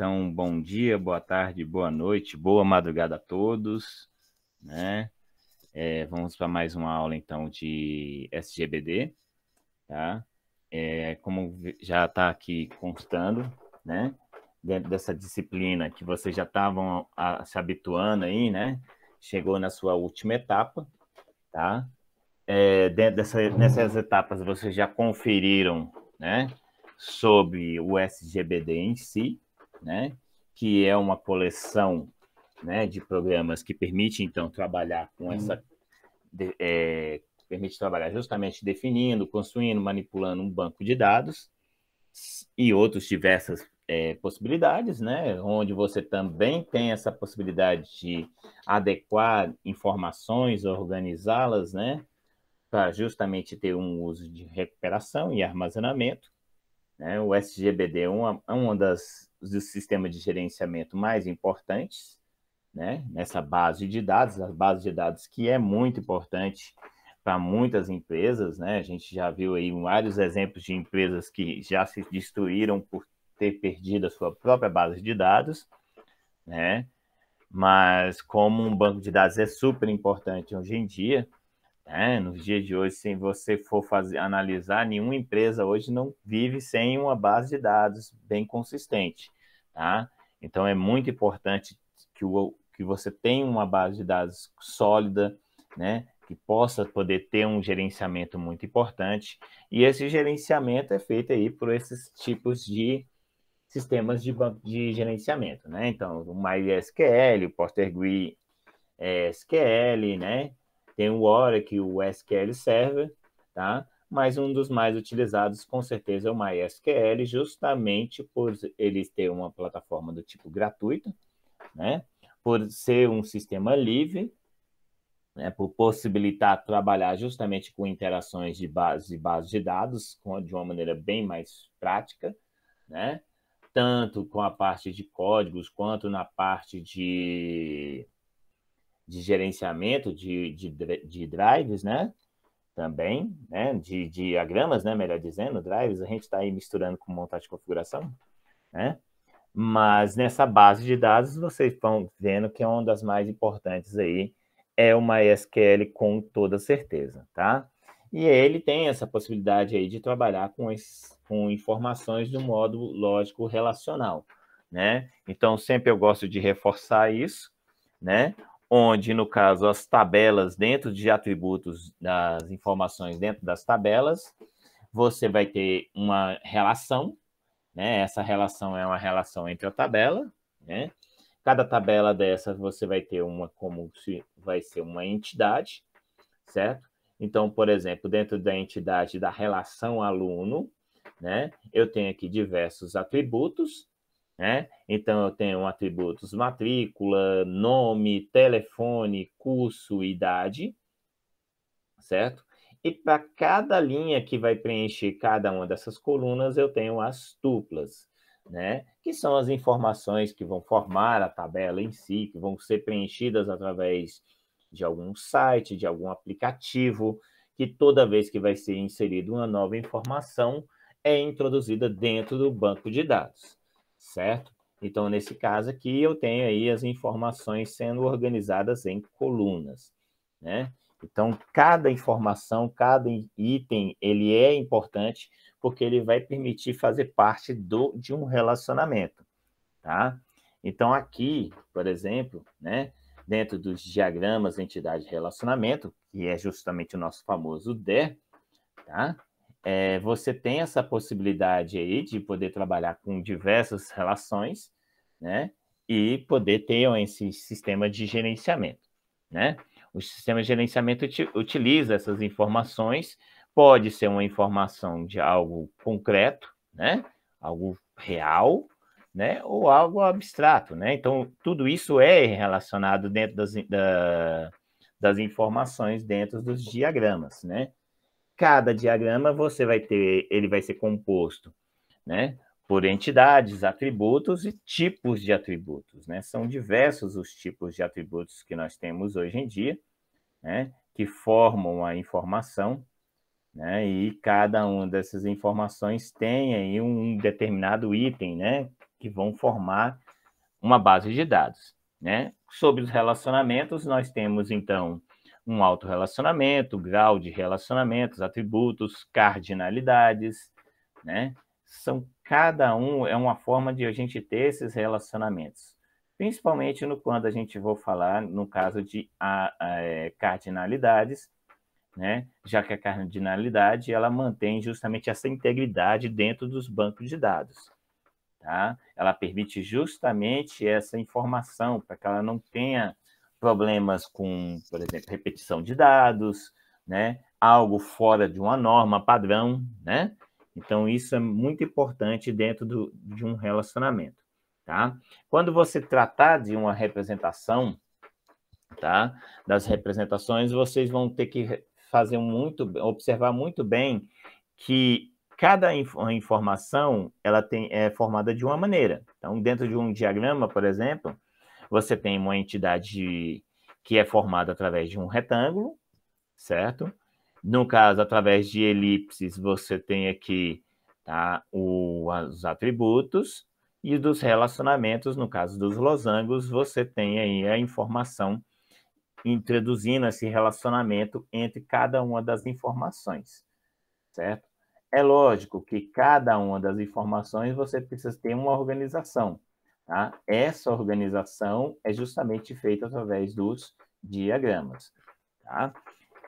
Então, bom dia, boa tarde, boa noite, boa madrugada a todos, né? Vamos para mais uma aula, então, de SGBD, tá? Como já está aqui constando, né? Dentro dessa disciplina que vocês já estavam se habituando aí, né? Chegou na sua última etapa, tá? Nessas etapas vocês já conferiram, né? Sobre o SGBD em si, né? Que é uma coleção, né, de programas que permite, então, trabalhar com essa... permite trabalhar justamente definindo, construindo, manipulando um banco de dados e outras diversas possibilidades, né? Onde você também tem essa possibilidade de adequar informações, organizá-las, né? Para justamente ter um uso de recuperação e armazenamento, né? O SGBD é uma dos sistemas de gerenciamento mais importantes, né? Nessa base de dados, a base de dados que é muito importante para muitas empresas, né? A gente já viu aí vários exemplos de empresas que já se destruíram por ter perdido a sua própria base de dados, né? Mas como um banco de dados é super importante hoje em dia, nos dias de hoje, se você for analisar, nenhuma empresa hoje não vive sem uma base de dados bem consistente, tá? Então, é muito importante que você tenha uma base de dados sólida, né? Que possa poder ter um gerenciamento muito importante. E esse gerenciamento é feito aí por esses tipos de sistemas de gerenciamento, né? Então, o MySQL, o PostgreSQL, SQL, né? Tem o Oracle, o SQL Server, tá? Mas um dos mais utilizados, com certeza, é o MySQL, justamente por eles ter uma plataforma do tipo gratuita, né? Por ser um sistema livre, né? Por possibilitar trabalhar justamente com interações de base de dados de uma maneira bem mais prática, né? Tanto com a parte de códigos, quanto na parte de gerenciamento de drives, né? Também, né? De diagramas, né? Melhor dizendo, drives, a gente está aí misturando com montagem de configuração, né? Mas nessa base de dados, vocês estão vendo que é uma das mais importantes aí, é o MySQL com toda certeza, tá? E ele tem essa possibilidade aí de trabalhar com informações de um modo lógico relacional, né? Então, sempre eu gosto de reforçar isso, né? Onde, no caso, as tabelas dentro de atributos das informações dentro das tabelas, você vai ter uma relação, né? Essa relação é uma relação entre a tabela, né? Cada tabela dessas você vai ter como se vai ser uma entidade, certo? Então, por exemplo, dentro da entidade da relação aluno, né? Eu tenho aqui diversos atributos, né? Então, eu tenho atributos matrícula, nome, telefone, curso, idade, certo? E para cada linha que vai preencher cada uma dessas colunas, eu tenho as tuplas, né? Que são as informações que vão formar a tabela em si, que vão ser preenchidas através de algum site, de algum aplicativo, que toda vez que vai ser inserida uma nova informação, é introduzida dentro do banco de dados, certo? Então, nesse caso aqui, eu tenho aí as informações sendo organizadas em colunas, né? Então, cada informação, cada item, ele é importante porque ele vai permitir fazer parte de um relacionamento, tá? Então, aqui, por exemplo, né, dentro dos diagramas entidade de relacionamento, que é justamente o nosso famoso DER, tá? Você tem essa possibilidade aí de poder trabalhar com diversas relações, né? E poder ter esse sistema de gerenciamento, né? O sistema de gerenciamento utiliza essas informações, pode ser uma informação de algo concreto, né? Algo real, né? Ou algo abstrato, né? Então, tudo isso é relacionado dentro das informações dentro dos diagramas, né? Cada diagrama você vai ter, ele vai ser composto, né, por entidades, atributos e tipos de atributos, né? São diversos os tipos de atributos que nós temos hoje em dia, né, que formam a informação, né? E cada uma dessas informações tem aí um determinado item, né, que vão formar uma base de dados, né? Sobre os relacionamentos, nós temos, então, um autorrelacionamento, grau de relacionamentos, atributos, cardinalidades, né? Cada um é uma forma de a gente ter esses relacionamentos, principalmente quando a gente for falar, no caso de cardinalidades, né? Já que a cardinalidade, ela mantém justamente essa integridade dentro dos bancos de dados. Tá? Ela permite justamente essa informação para que ela não tenha problemas com, por exemplo, repetição de dados, né? Algo fora de uma norma padrão, né? Então, isso é muito importante dentro de um relacionamento, tá? Quando você tratar de uma representação, tá? Das representações, vocês vão ter que observar muito bem que cada informação ela é formada de uma maneira. Então, dentro de um diagrama, por exemplo, você tem uma entidade que é formada através de um retângulo, certo? No caso, através de elipses, você tem aqui, tá, os atributos, e dos relacionamentos, no caso dos losangos, você tem aí a informação introduzindo esse relacionamento entre cada uma das informações, certo? É lógico que cada uma das informações você precisa ter uma organização, tá? Essa organização é justamente feita através dos diagramas, tá?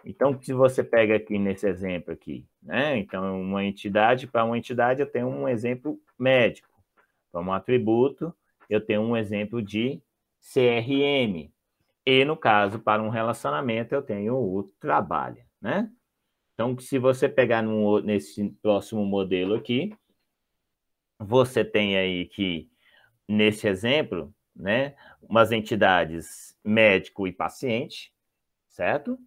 Então, se você pega aqui nesse exemplo aqui, né? Então, para uma entidade eu tenho um exemplo médico. Para um atributo, eu tenho um exemplo de CRM. E, no caso, para um relacionamento, eu tenho o trabalho, né? Então, se você pegar nesse próximo modelo aqui, você tem aí que, nesse exemplo, né, umas entidades médico e paciente, certo?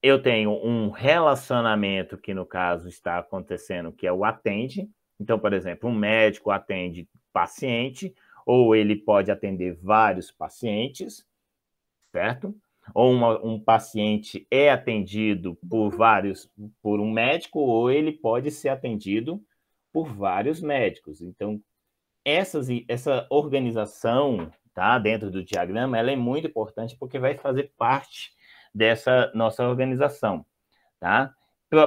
Eu tenho um relacionamento que, no caso, está acontecendo, que é o atende. Então, por exemplo, um médico atende paciente, ou ele pode atender vários pacientes, certo? Ou um paciente é atendido por um médico, ou ele pode ser atendido por vários médicos. Então, essa organização, tá, dentro do diagrama, ela é muito importante porque vai fazer parte dessa nossa organização, tá?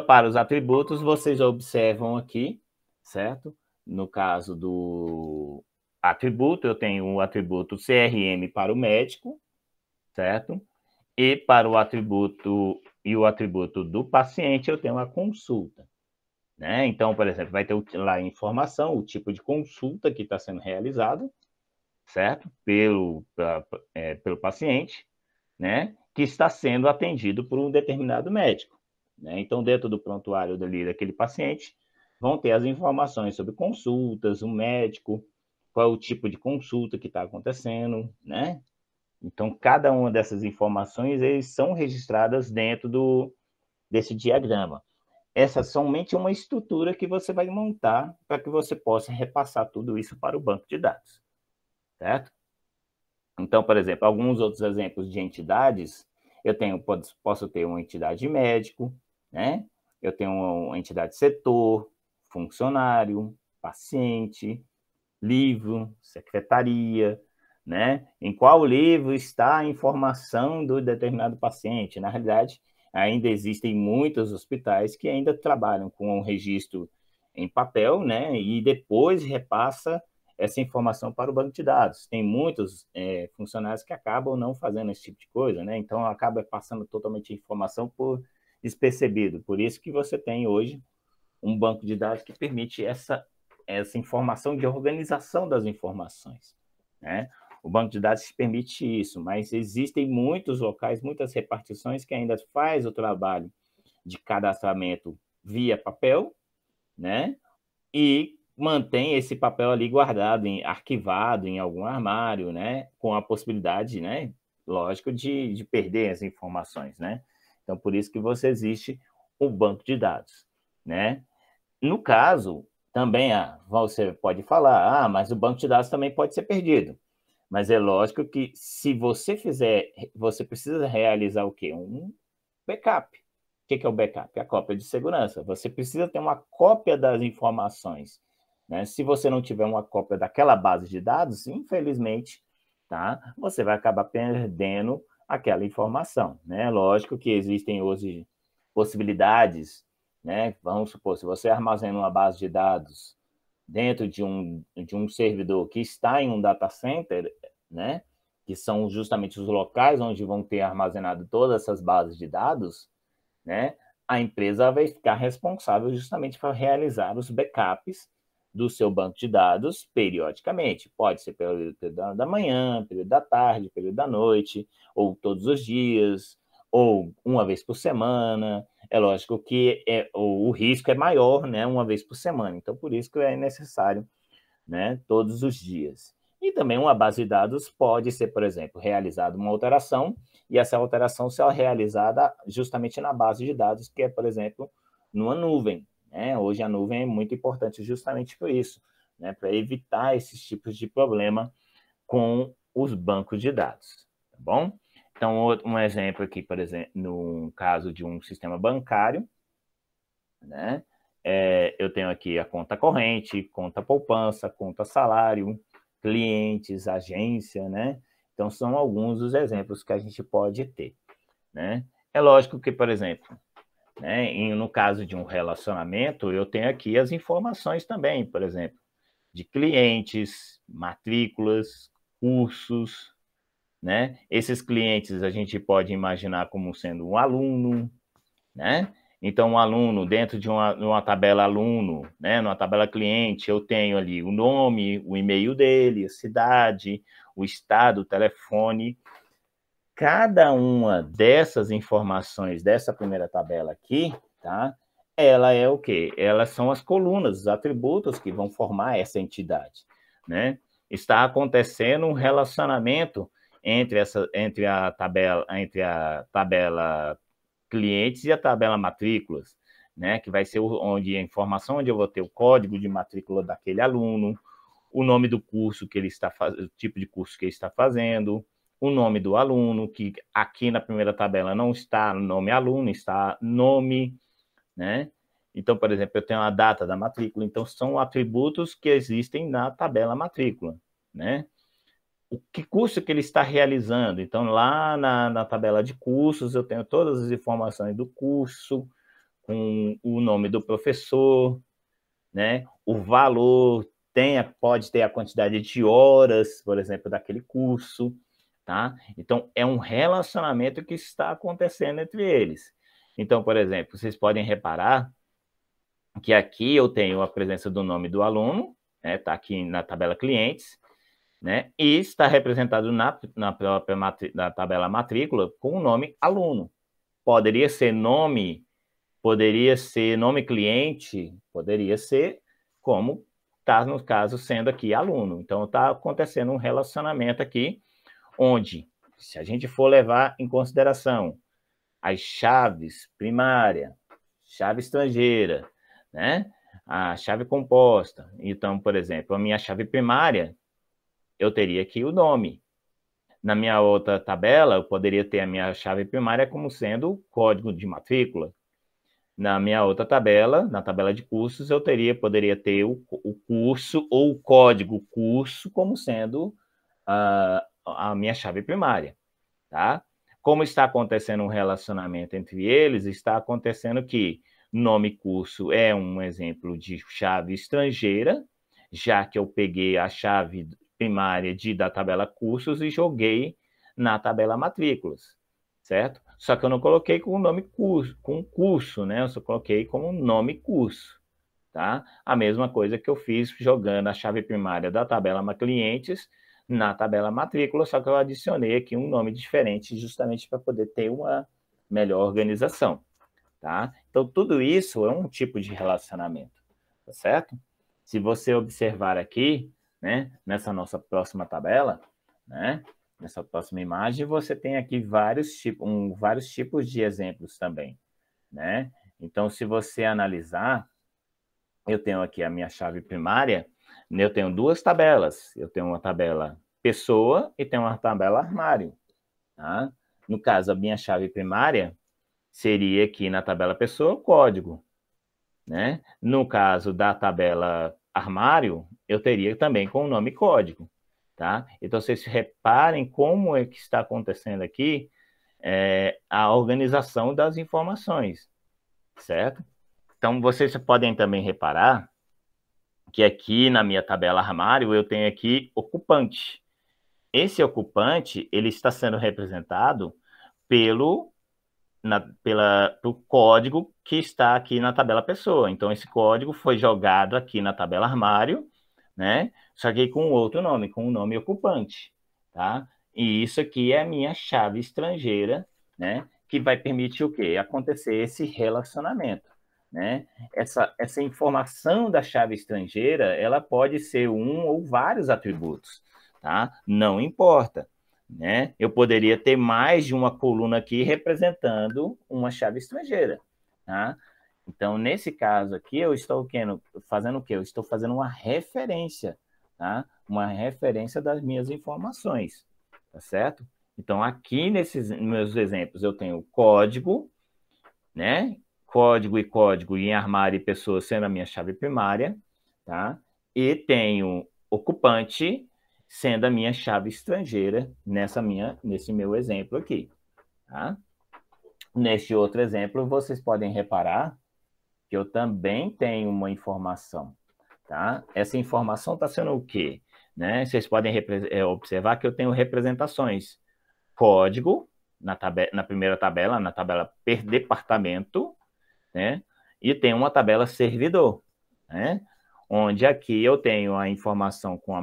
Para os atributos, vocês observam aqui, certo? No caso do atributo, eu tenho o atributo CRM para o médico, certo? E para o atributo do paciente, eu tenho a consulta, né? Então, por exemplo, vai ter lá a informação, o tipo de consulta que está sendo realizado, certo? Pelo paciente, né? Que está sendo atendido por um determinado médico, né? Então, dentro do prontuário daquele paciente, vão ter as informações sobre consultas, o médico, qual é o tipo de consulta que está acontecendo, né? Então, cada uma dessas informações são registradas dentro desse diagrama. Essa é somente uma estrutura que você vai montar para que você possa repassar tudo isso para o banco de dados, certo? Então, por exemplo, alguns outros exemplos de entidades, posso ter uma entidade médico, né? Eu tenho uma entidade setor, funcionário, paciente, livro, secretaria, né? Em qual livro está a informação do determinado paciente? Na realidade, ainda existem muitos hospitais que ainda trabalham com um registro em papel, né? E depois repassa essa informação para o banco de dados. Tem muitos funcionários que acabam não fazendo esse tipo de coisa, né? Então, acaba passando totalmente a informação por despercebido. Por isso que você tem hoje um banco de dados que permite essa informação de organização das informações, né? O banco de dados permite isso, mas existem muitos locais, muitas repartições que ainda faz o trabalho de cadastramento via papel, né? E mantém esse papel ali guardado, arquivado em algum armário, né? Com a possibilidade, né? Lógico, de perder as informações, né? Então, por isso que existe o banco de dados, né? No caso, também você pode falar, mas o banco de dados também pode ser perdido. Mas é lógico que se você fizer, você precisa realizar o quê? Um backup. O que é o backup? A cópia de segurança. Você precisa ter uma cópia das informações né? Se você não tiver uma cópia daquela base de dados, infelizmente, tá? Você vai acabar perdendo aquela informação, né? Lógico que existem hoje possibilidades, né? Vamos supor, se você armazena uma base de dados dentro de um servidor que está em um data center, né? Que são justamente os locais onde vão ter armazenado todas essas bases de dados, né? A empresa vai ficar responsável justamente para realizar os backups do seu banco de dados periodicamente. Pode ser período da manhã, período da tarde, período da noite, ou todos os dias, ou uma vez por semana. É lógico que o risco é maior, né, uma vez por semana. Então, por isso que é necessário, né, todos os dias. E também uma base de dados pode ser, por exemplo, realizada uma alteração e essa alteração ser realizada justamente na base de dados, que é, por exemplo, numa nuvem. Né? Hoje a nuvem é muito importante justamente por isso, né? Para evitar esses tipos de problema com os bancos de dados, tá bom? Então, um exemplo aqui, por exemplo, no caso de um sistema bancário, né? Eu tenho aqui a conta corrente, conta poupança, conta salário, clientes, agência, né? Então, são alguns dos exemplos que a gente pode ter, né? É lógico que, por exemplo, né, no caso de um relacionamento, eu tenho aqui as informações também, por exemplo, de clientes, matrículas, cursos, né? Esses clientes a gente pode imaginar como sendo um aluno, né? Então, um aluno, dentro de uma tabela aluno, né, numa tabela cliente, eu tenho ali o nome, o e-mail dele, a cidade, o estado, o telefone. Cada uma dessas informações dessa primeira tabela aqui, tá? Ela é o quê? Elas são as colunas, os atributos que vão formar essa entidade, né? Está acontecendo um relacionamento entre a tabela clientes e a tabela matrículas, né? Que vai ser onde a informação onde eu vou ter o código de matrícula daquele aluno, o nome do curso que ele está fazendo, o tipo de curso que ele está fazendo, o nome do aluno, que aqui na primeira tabela não está nome aluno, está nome, né? Então, por exemplo, eu tenho a data da matrícula, então são atributos que existem na tabela matrícula, né? O que curso que ele está realizando. Então, lá na tabela de cursos, eu tenho todas as informações do curso, com o nome do professor, né? O valor, pode ter a quantidade de horas, por exemplo, daquele curso, tá? Então, é um relacionamento que está acontecendo entre eles. Então, por exemplo, vocês podem reparar que aqui eu tenho a presença do nome do aluno, né? Está aqui na tabela clientes, né? E está representado na própria na tabela matrícula com o nome aluno. Poderia ser nome cliente, poderia ser como está no caso sendo aqui aluno. Então está acontecendo um relacionamento aqui onde, se a gente for levar em consideração as chaves primária, chave estrangeira, né? A chave composta. Então, por exemplo, a minha chave primária, eu teria aqui o nome. Na minha outra tabela, eu poderia ter a minha chave primária como sendo o código de matrícula. Na minha outra tabela, na tabela de cursos, eu poderia ter o curso ou o código curso como sendo a minha chave primária, tá? Como está acontecendo um relacionamento entre eles, está acontecendo que nome curso é um exemplo de chave estrangeira, já que eu peguei a chave primária da tabela cursos e joguei na tabela matrículas, certo? Só que eu não coloquei com o nome curso, com curso, né? Eu só coloquei como nome curso, tá? A mesma coisa que eu fiz jogando a chave primária da tabela clientes na tabela matrícula, só que eu adicionei aqui um nome diferente justamente para poder ter uma melhor organização, tá? Então, tudo isso é um tipo de relacionamento, tá certo? Se você observar aqui, né, nessa nossa próxima tabela, né, nessa próxima imagem, você tem aqui vários tipos de exemplos também, né? Então, se você analisar, eu tenho aqui a minha chave primária, eu tenho duas tabelas. Eu tenho uma tabela pessoa e tenho uma tabela armário. Tá? No caso, a minha chave primária seria aqui na tabela pessoa, o código. Né? No caso da tabela armário, eu teria também com o nome código, tá? Então, vocês reparem como é que está acontecendo aqui a organização das informações, certo? Então, vocês podem também reparar que aqui na minha tabela armário eu tenho aqui ocupante. Esse ocupante, ele está sendo representado pelo código que está aqui na tabela pessoa. Então, esse código foi jogado aqui na tabela armário, né? Só que com outro nome, com o nome ocupante, tá? E isso aqui é a minha chave estrangeira, né? Que vai permitir o quê? Acontecer esse relacionamento, né? Essa informação da chave estrangeira, ela pode ser um ou vários atributos, tá? Não importa, né? Eu poderia ter mais de uma coluna aqui representando uma chave estrangeira, tá? Então, nesse caso aqui, eu estou fazendo o quê? Eu estou fazendo uma referência, tá? Uma referência das minhas informações, tá certo? Então, aqui nesses meus exemplos, eu tenho código, né? Código em armário e pessoa sendo a minha chave primária, tá? E tenho ocupante sendo a minha chave estrangeira nesse meu exemplo aqui, tá? Neste outro exemplo, vocês podem reparar que eu também tenho uma informação, tá? Essa informação está sendo o quê? Né? Vocês podem observar que eu tenho representações. Código, na primeira tabela, na tabela per departamento, né? E tem uma tabela servidor, né? Onde aqui eu tenho a informação com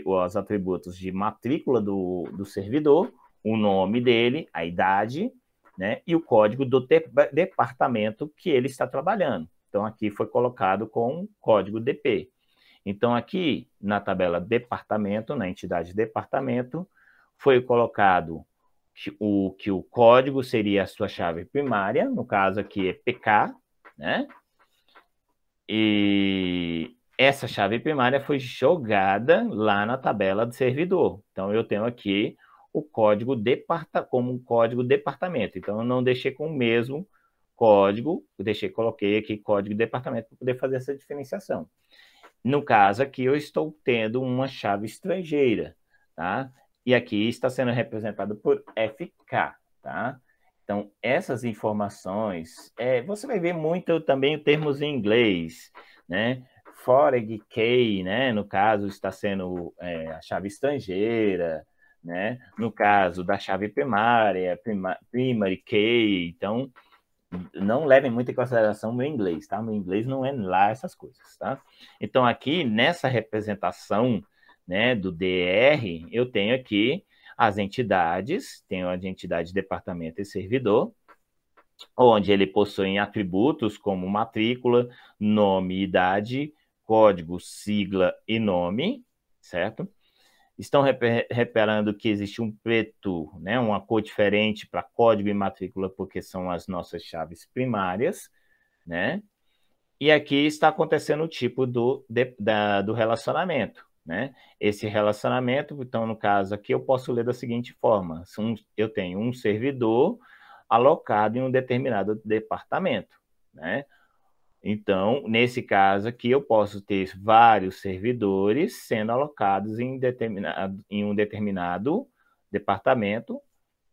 os atributos de matrícula do servidor, o nome dele, a idade, né? E o código do departamento que ele está trabalhando. Então, aqui foi colocado com código DP. Então, aqui na tabela departamento, na entidade departamento, foi colocado que o código seria a sua chave primária, no caso aqui é PK, né? E essa chave primária foi jogada lá na tabela do servidor. Então, eu tenho aqui o código como um código departamento. Então, eu não deixei com o mesmo código, coloquei aqui código departamento para poder fazer essa diferenciação. No caso aqui, eu estou tendo uma chave estrangeira, tá? E aqui está sendo representado por FK, tá? Então, essas informações, você vai ver muito também termos em inglês, né? Foreign key, né? No caso, está sendo a chave estrangeira, né? No caso da chave primária, primary key. Então, não levem muito em consideração o meu inglês, tá? Meu inglês não é lá essas coisas, tá? Então, aqui, nessa representação, né, do DR, eu tenho aqui as entidades, tenho a entidade departamento e servidor, onde ele possui atributos como matrícula, nome, idade, código, sigla e nome, certo? Estão reparando que existe um preto, né, uma cor diferente para código e matrícula, porque são as nossas chaves primárias, né? E aqui está acontecendo o tipo do relacionamento, né? Esse relacionamento, então, no caso aqui, eu posso ler da seguinte forma: eu tenho um servidor alocado em um determinado departamento, né? Então, nesse caso aqui, eu posso ter vários servidores sendo alocados em um determinado departamento,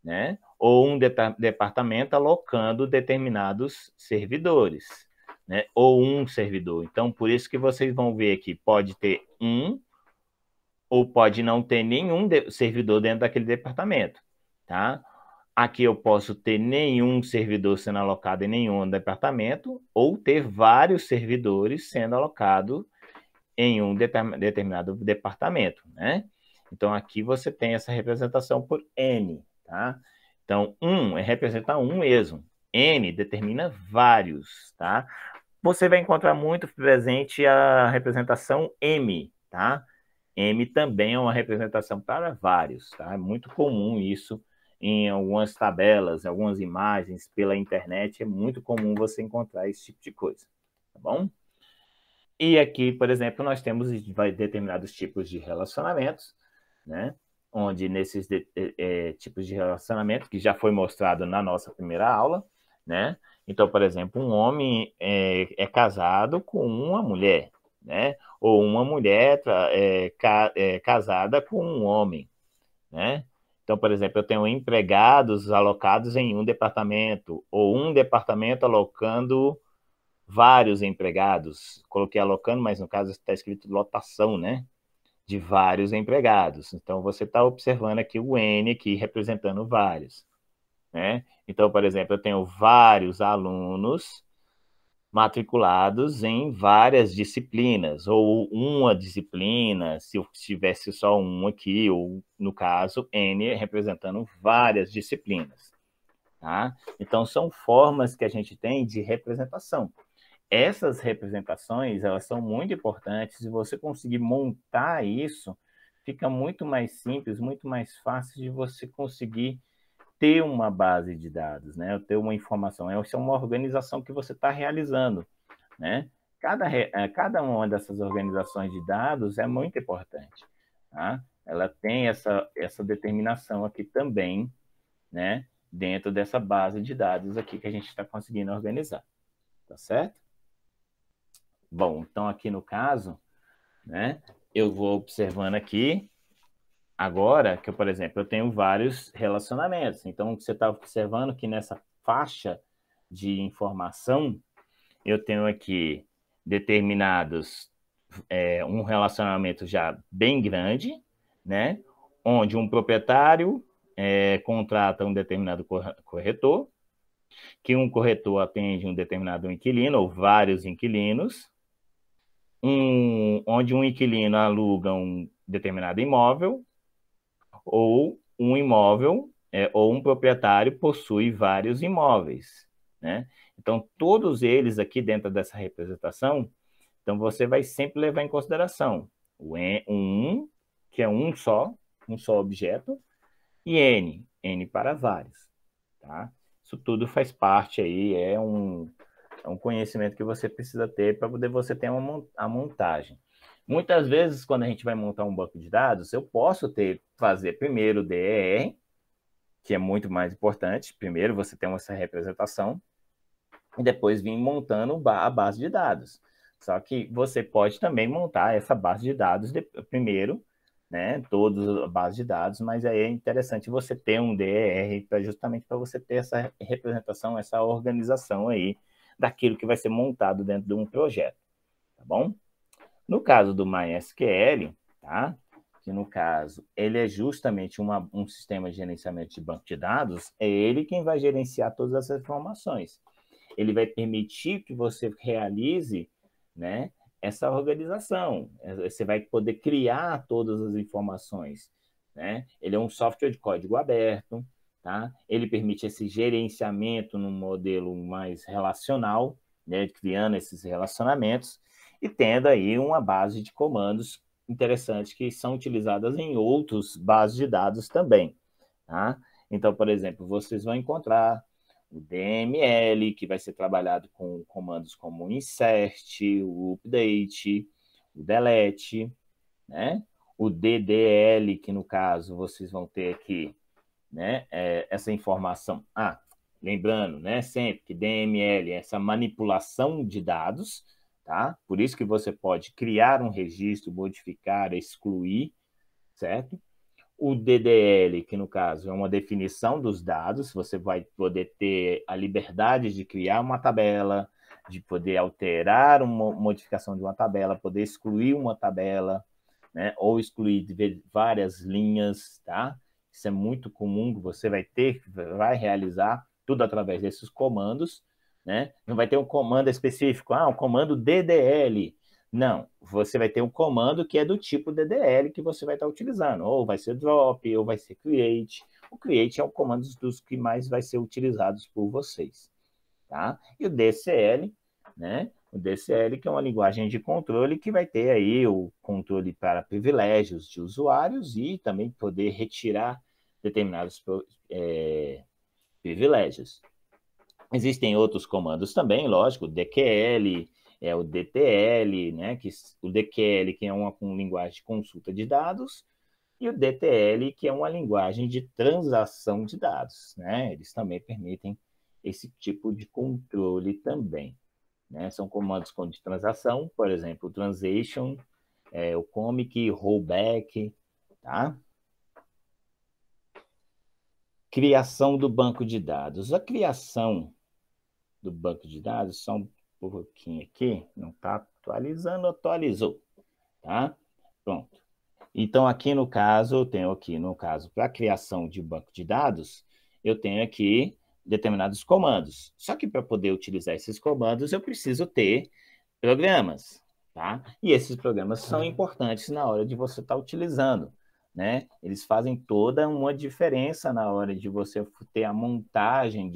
né? Ou um departamento alocando determinados servidores, né? Ou um servidor. Então, por isso que vocês vão ver aqui, pode ter um ou pode não ter nenhum servidor dentro daquele departamento, tá? Aqui eu posso ter nenhum servidor sendo alocado em nenhum departamento ou ter vários servidores sendo alocados em um determinado departamento, né? Então, aqui você tem essa representação por N, tá? Então, representa um mesmo. N determina vários, tá? Você vai encontrar muito presente a representação M, tá? M também é uma representação para vários, tá? É muito comum isso em algumas tabelas, algumas imagens pela internet, é muito comum você encontrar esse tipo de coisa, tá bom? E aqui, por exemplo, nós temos determinados tipos de relacionamentos, né? Onde nesses tipos de relacionamento, que já foi mostrado na nossa primeira aula, né? Então, por exemplo, um homem é casado com uma mulher, né? Ou uma mulher casada com um homem, né? Então, por exemplo, eu tenho empregados alocados em um departamento, ou um departamento alocando vários empregados. Coloquei alocando, mas no caso está escrito lotação, né? De vários empregados. Então, você está observando aqui o N aqui representando vários, né? Então, por exemplo, eu tenho vários alunos matriculados em várias disciplinas, ou uma disciplina, se eu tivesse só um aqui, ou no caso, N representando várias disciplinas, tá? Então, são formas que a gente tem de representação. Essas representações, elas são muito importantes, e você conseguir montar isso, fica muito mais simples, muito mais fácil de você conseguir ter uma base de dados, né? Ter uma informação. Essa é uma organização que você está realizando, né? Cada uma dessas organizações de dados é muito importante, tá? Ela tem essa determinação aqui também, né? Dentro dessa base de dados aqui que a gente está conseguindo organizar, tá certo? Bom, então aqui no caso, né? Eu vou observando aqui agora que, por exemplo, eu tenho vários relacionamentos. Então, você está observando que nessa faixa de informação, eu tenho aqui determinados um relacionamento já bem grande, né? Onde um proprietário contrata um determinado corretor, que um corretor atende um determinado inquilino ou vários inquilinos, onde um inquilino aluga um determinado imóvel, ou um imóvel ou um proprietário possui vários imóveis, né? Então, todos eles aqui dentro dessa representação, então você vai sempre levar em consideração um, que é um só objeto, e N para vários, tá? Isso tudo faz parte aí, é um conhecimento que você precisa ter para poder você ter a montagem. Muitas vezes, quando a gente vai montar um banco de dados, eu posso fazer primeiro o DER, que é muito mais importante. Primeiro você tem essa representação, e depois vir montando a base de dados. Só que você pode também montar essa base de dados primeiro, né? Todas as bases de dados, mas aí é interessante você ter um DER justamente para você ter essa representação, essa organização aí daquilo que vai ser montado dentro de um projeto, tá bom? No caso do MySQL, tá? Que no caso, ele é justamente um sistema de gerenciamento de banco de dados, é ele quem vai gerenciar todas essas informações. Ele vai permitir que você realize, né, essa organização. Você vai poder criar todas as informações, né? Ele é um software de código aberto, tá? Ele permite esse gerenciamento num modelo mais relacional, né, criando esses relacionamentos e tendo aí uma base de comandos interessantes que são utilizadas em outras bases de dados também, tá? Então, por exemplo, vocês vão encontrar o DML, que vai ser trabalhado com comandos como o insert, o update, o delete, né? O DDL, que no caso vocês vão ter aqui, né? Essa informação. Lembrando, né? Sempre que DML é essa manipulação de dados, tá? Por isso que você pode criar um registro, modificar, excluir, certo? O DDL, que no caso é uma definição dos dados, você vai poder ter a liberdade de criar uma tabela, de poder alterar uma modificação de uma tabela, poder excluir uma tabela, né? Ou excluir várias linhas, tá? Isso é muito comum, você vai realizar tudo através desses comandos, né? Não vai ter um comando específico, um comando DDL. Não, você vai ter um comando que é do tipo DDL que você vai estar utilizando, ou vai ser drop, ou vai ser create. O create é um comando dos que mais vai ser utilizados por vocês, tá? E o DCL, né? O DCL, que é uma linguagem de controle que vai ter aí o controle para privilégios de usuários e também poder retirar determinados privilégios. Existem outros comandos também, lógico, o DQL, o DTL, né? O DQL, que é uma linguagem de consulta de dados, e o DTL, que é uma linguagem de transação de dados, né? Eles também permitem esse tipo de controle também, né? São comandos de transação, por exemplo, o transaction, o comic, rollback, tá? Criação do banco de dados. A criação do banco de dados, só um pouquinho aqui, não está atualizando, atualizou, tá? Pronto. Então, aqui no caso, eu tenho aqui, no caso, para a criação de banco de dados, eu tenho aqui determinados comandos. Só que para poder utilizar esses comandos, eu preciso ter programas, tá? E esses programas são importantes na hora de você estar utilizando, né? Eles fazem toda uma diferença na hora de você ter a montagem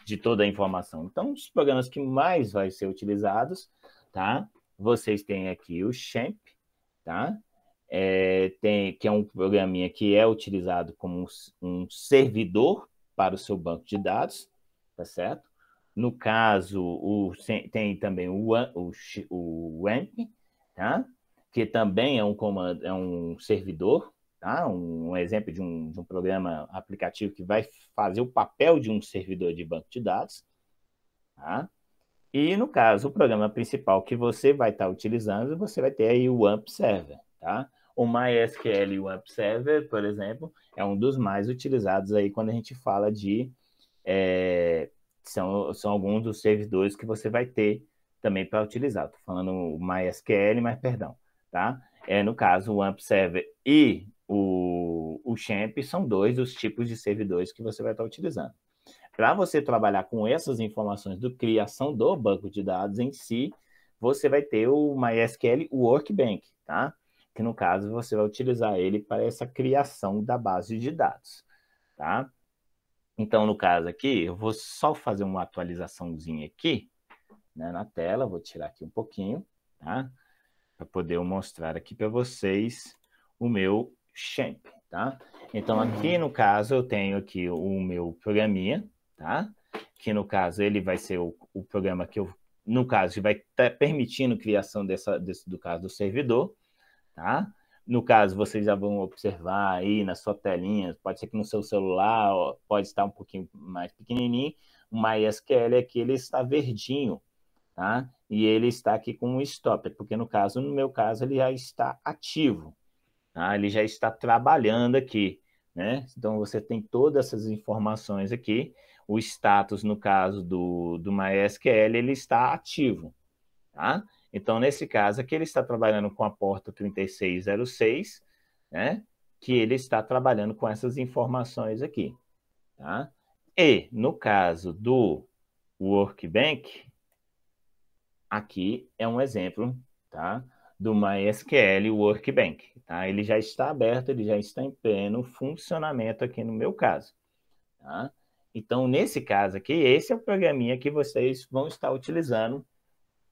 de toda a informação. Então, os programas que mais vai ser utilizados, tá? Vocês têm aqui o XAMPP, tá? Que é um programinha que é utilizado como um servidor para o seu banco de dados, tá certo? No caso, tem também o WAMP, tá? Que também é um comando, é um servidor, tá? Um exemplo de um programa aplicativo que vai fazer o papel de um servidor de banco de dados, tá? E no caso, o programa principal que você vai estar utilizando, você vai ter aí o WAMP Server, tá? O MySQL WAMP Server, por exemplo, é um dos mais utilizados aí quando a gente fala de são alguns dos servidores que você vai ter também para utilizar. Estou falando o MySQL, mas perdão, tá? No caso, o AMP Server e o XAMPP são dois dos tipos de servidores que você vai estar utilizando. Para você trabalhar com essas informações do criação do banco de dados em si, você vai ter o MySQL Workbench, tá? Que no caso você vai utilizar ele para essa criação da base de dados, tá? Então, no caso aqui, eu vou só fazer uma atualizaçãozinha aqui, né, na tela, vou tirar aqui um pouquinho, tá? Para poder mostrar aqui para vocês o meu XAMPP, tá? Então, aqui no caso, eu tenho aqui o meu programinha, tá? Que no caso, ele vai ser o programa que eu, no caso, vai estar permitindo a criação do caso do servidor, tá? No caso, vocês já vão observar aí na sua telinha, pode ser que no seu celular pode estar um pouquinho mais pequenininho, o MySQL aqui ele está verdinho, tá? E ele está aqui com um stop, porque no caso, no meu caso, ele já está ativo, tá? Ele já está trabalhando aqui, né? Então, você tem todas essas informações aqui, o status, no caso do MySQL, ele está ativo, tá? Então, nesse caso aqui, ele está trabalhando com a porta 3606, né? Que ele está trabalhando com essas informações aqui, tá? E, no caso do Workbench, aqui é um exemplo, tá? Do MySQL Workbench, tá? Ele já está aberto, ele já está em pleno funcionamento aqui no meu caso, tá? Então, nesse caso aqui, esse é o programinha que vocês vão estar utilizando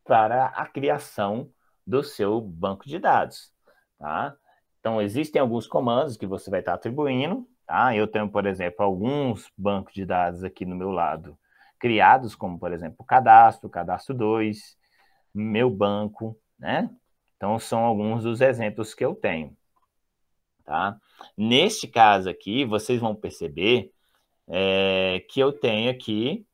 para a criação do seu banco de dados, tá? Então, existem alguns comandos que você vai estar atribuindo, tá? Eu tenho, por exemplo, alguns bancos de dados aqui no meu lado criados, como, por exemplo, cadastro 2, meu banco, né? Então, são alguns dos exemplos que eu tenho, tá? Neste caso aqui, vocês vão perceber que eu tenho aqui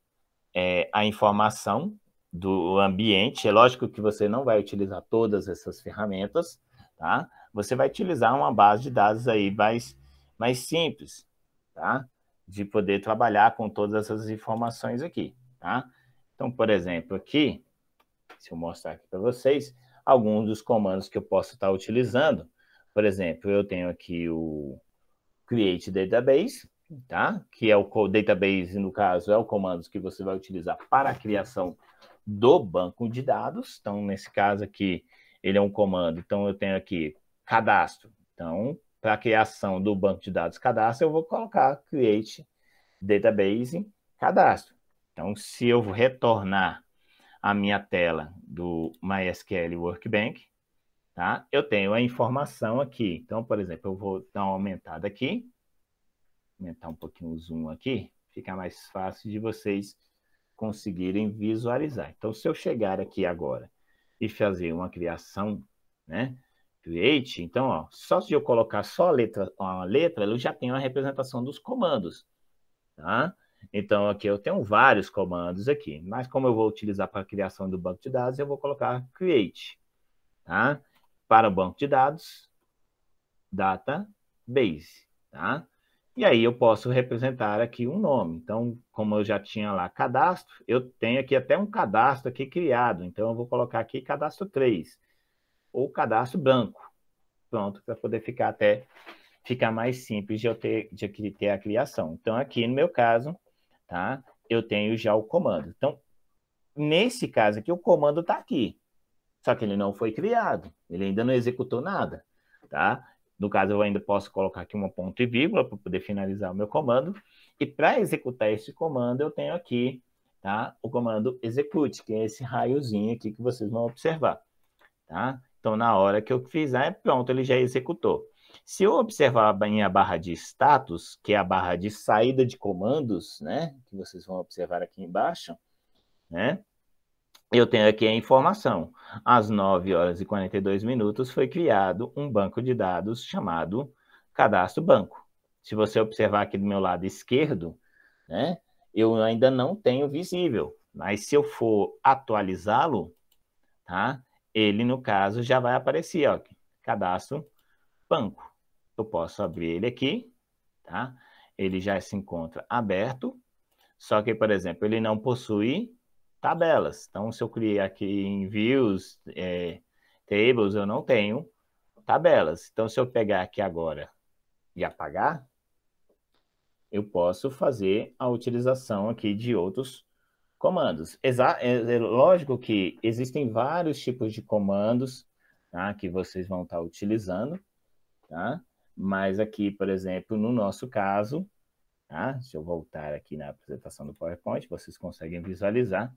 a informação do ambiente. É lógico que você não vai utilizar todas essas ferramentas, tá? Você vai utilizar uma base de dados aí mais simples, tá? De poder trabalhar com todas essas informações aqui, tá? Então, por exemplo, aqui, se eu mostrar aqui para vocês, alguns dos comandos que eu posso estar utilizando. Por exemplo, eu tenho aqui o Create Database, tá? Que é o database, no caso, é o comando que você vai utilizar para a criação do banco de dados. Então, nesse caso aqui, ele é um comando. Então, eu tenho aqui cadastro. Então, para a criação do banco de dados cadastro, eu vou colocar Create Database cadastro. Então, se eu retornar a minha tela do MySQL Workbench, tá? Eu tenho a informação aqui. Então, por exemplo, eu vou dar uma aumentada aqui, aumentar um pouquinho o zoom aqui, fica mais fácil de vocês conseguirem visualizar. Então, se eu chegar aqui agora e fazer uma criação, né? Create, então, ó, só se eu colocar só uma letra, eu já tenho a representação dos comandos, tá? Então, aqui eu tenho vários comandos aqui, mas como eu vou utilizar para a criação do banco de dados, eu vou colocar create, tá? Para o banco de dados, database, tá? E aí eu posso representar aqui um nome. Então, como eu já tinha lá cadastro, eu tenho aqui até um cadastro aqui criado. Então, eu vou colocar aqui cadastro 3, ou cadastro branco. Pronto, para poder ficar mais simples de eu ter a criação. Então, aqui no meu caso, tá? Eu tenho já o comando. Então, nesse caso aqui, o comando está aqui. Só que ele não foi criado. Ele ainda não executou nada, tá? No caso, eu ainda posso colocar aqui uma ponto e vírgula para poder finalizar o meu comando. E para executar esse comando, eu tenho aqui, tá? O comando execute, que é esse raiozinho aqui que vocês vão observar, tá? Então, na hora que eu fizer, pronto, ele já executou. Se eu observar a minha barra de status, que é a barra de saída de comandos, né? Que vocês vão observar aqui embaixo, né? Eu tenho aqui a informação. Às 9 horas e 42 minutos foi criado um banco de dados chamado Cadastro Banco. Se você observar aqui do meu lado esquerdo, né? Eu ainda não tenho visível, mas se eu for atualizá-lo, tá? Ele, no caso, já vai aparecer, ó, Cadastro Banco. Eu posso abrir ele aqui, tá? Ele já se encontra aberto, só que, por exemplo, ele não possui tabelas. Então, se eu criar aqui em Views, Tables, eu não tenho tabelas. Então, se eu pegar aqui agora e apagar, eu posso fazer a utilização aqui de outros comandos. É lógico que existem vários tipos de comandos, tá, que vocês vão estar utilizando, tá? Mas aqui, por exemplo, no nosso caso, tá? Deixa eu voltar aqui na apresentação do PowerPoint, vocês conseguem visualizar,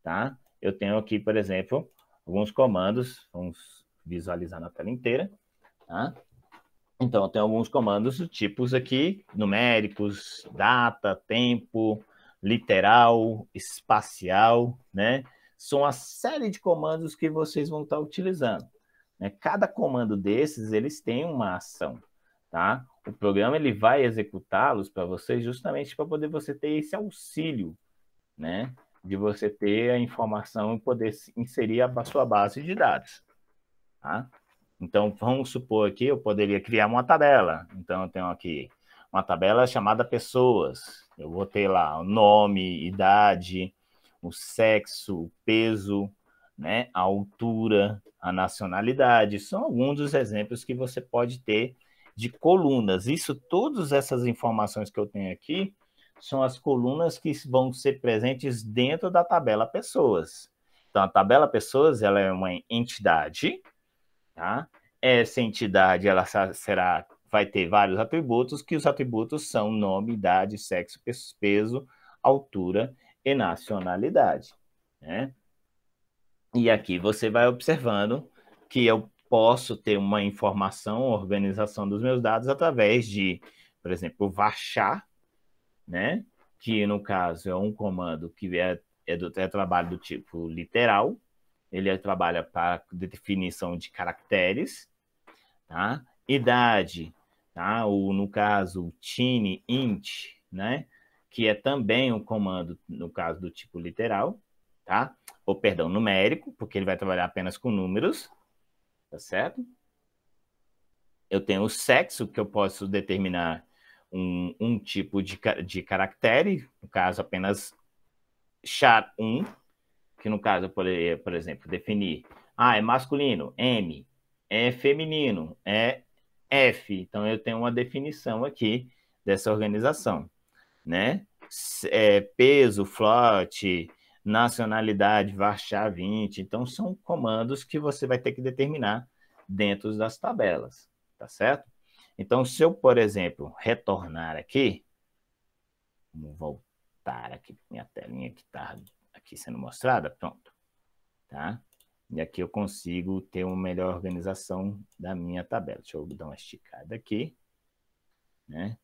tá? Eu tenho aqui, por exemplo, alguns comandos, vamos visualizar na tela inteira, tá? Então, eu tenho alguns comandos tipos aqui, numéricos, data, tempo, literal, espacial, né? São uma série de comandos que vocês vão estar utilizando, né? Cada comando desses, eles têm uma ação, tá? O programa, ele vai executá-los para vocês justamente para poder você ter esse auxílio, né? De você ter a informação e poder inserir a sua base de dados, tá? Então, vamos supor aqui, eu poderia criar uma tabela. Então, eu tenho aqui uma tabela chamada pessoas. Eu vou ter lá o nome, idade, o sexo, o peso, né? A altura, a nacionalidade. São alguns dos exemplos que você pode ter de colunas. Todas essas informações que eu tenho aqui, são as colunas que vão ser presentes dentro da tabela pessoas. Então, a tabela pessoas, ela é uma entidade, tá? Essa entidade, ela vai ter vários atributos, que os atributos são nome, idade, sexo, peso, altura e nacionalidade, né? E aqui você vai observando que eu posso ter uma informação, organização dos meus dados através de, por exemplo, varchar, né? Que no caso é um comando que é trabalho do tipo literal. Ele trabalha para definição de caracteres, tá? Idade, tá? No caso, tine, int, né? Que é também um comando, no caso do tipo literal, tá? Ou, perdão, numérico, porque ele vai trabalhar apenas com números, tá certo? Eu tenho o sexo, que eu posso determinar um tipo de caractere, no caso, apenas char1, que no caso eu poderia, por exemplo, definir, é masculino, M, é feminino, é F. Então, eu tenho uma definição aqui dessa organização, né? Peso, float, nacionalidade, varchar 20. Então, são comandos que você vai ter que determinar dentro das tabelas, tá certo? Então, se eu, por exemplo, retornar aqui, vamos voltar aqui para minha telinha que está aqui sendo mostrada, pronto, tá? E aqui eu consigo ter uma melhor organização da minha tabela. Deixa eu dar uma esticada aqui, né?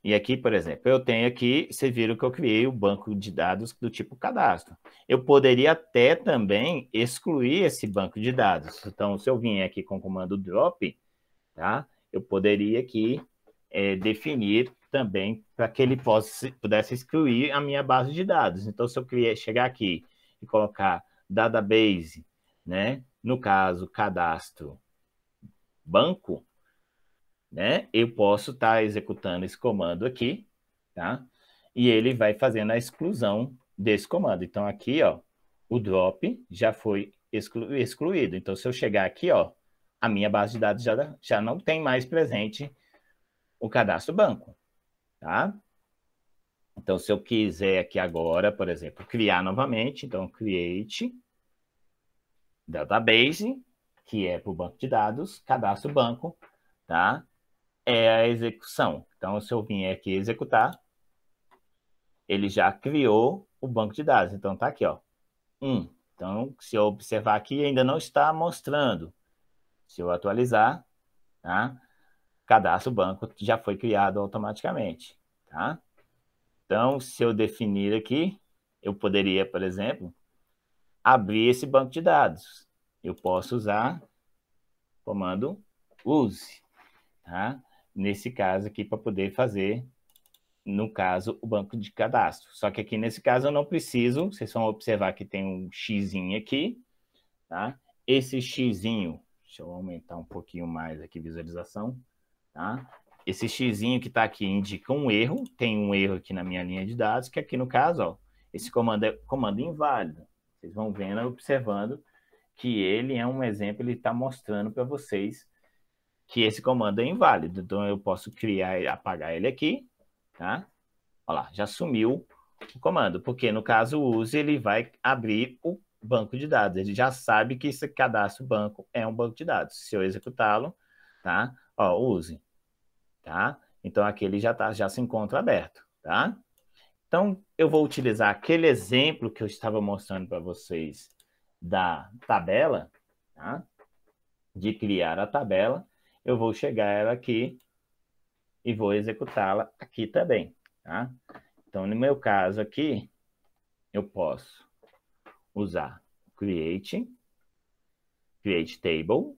E aqui, por exemplo, eu tenho aqui, vocês viram que eu criei o banco de dados do tipo cadastro. Eu poderia até também excluir esse banco de dados. Então, se eu vier aqui com o comando drop, tá? Eu poderia aqui definir também para que ele pudesse excluir a minha base de dados. Então, se eu chegar aqui e colocar database, né? No caso, cadastro banco, né? Eu posso estar executando esse comando aqui, tá? E ele vai fazendo a exclusão desse comando. Então, aqui, ó, o drop já foi excluído. Então, se eu chegar aqui, ó, a minha base de dados já não tem mais presente o cadastro banco, tá? Então, se eu quiser aqui agora, por exemplo, criar novamente, então, create database, que é para o banco de dados, cadastro banco, tá? É a execução. Então, se eu vim aqui executar, ele já criou o banco de dados. Então, tá aqui, ó, 1. Então, se eu observar aqui, ainda não está mostrando. Se eu atualizar, tá? Cadastro banco já foi criado automaticamente, tá? Então, se eu definir aqui, eu poderia, por exemplo, abrir esse banco de dados. Eu posso usar o comando use, tá? Nesse caso aqui, para poder fazer, no caso, o banco de cadastro. Só que aqui, nesse caso, eu não preciso, vocês vão observar que tem um xizinho aqui, tá? Esse xizinho, deixa eu aumentar um pouquinho mais aqui a visualização, tá? Esse xizinho que está aqui indica um erro, tem um erro aqui na minha linha de dados, que aqui no caso, ó, esse comando é comando inválido. Vocês vão vendo, observando que ele é um exemplo, ele está mostrando para vocês que esse comando é inválido. Então, eu posso criar e apagar ele aqui, tá? Olha lá, já sumiu o comando, porque no caso o use, ele vai abrir o banco de dados. Ele já sabe que esse cadastro banco é um banco de dados. Se eu executá-lo, tá? Ó, use, tá? Então, aqui ele já se encontra aberto, tá? Então, eu vou utilizar aquele exemplo que eu estava mostrando para vocês da tabela, tá? De criar a tabela. Eu vou chegar ela aqui e vou executá-la aqui também, tá? Então, no meu caso aqui, eu posso usar create table,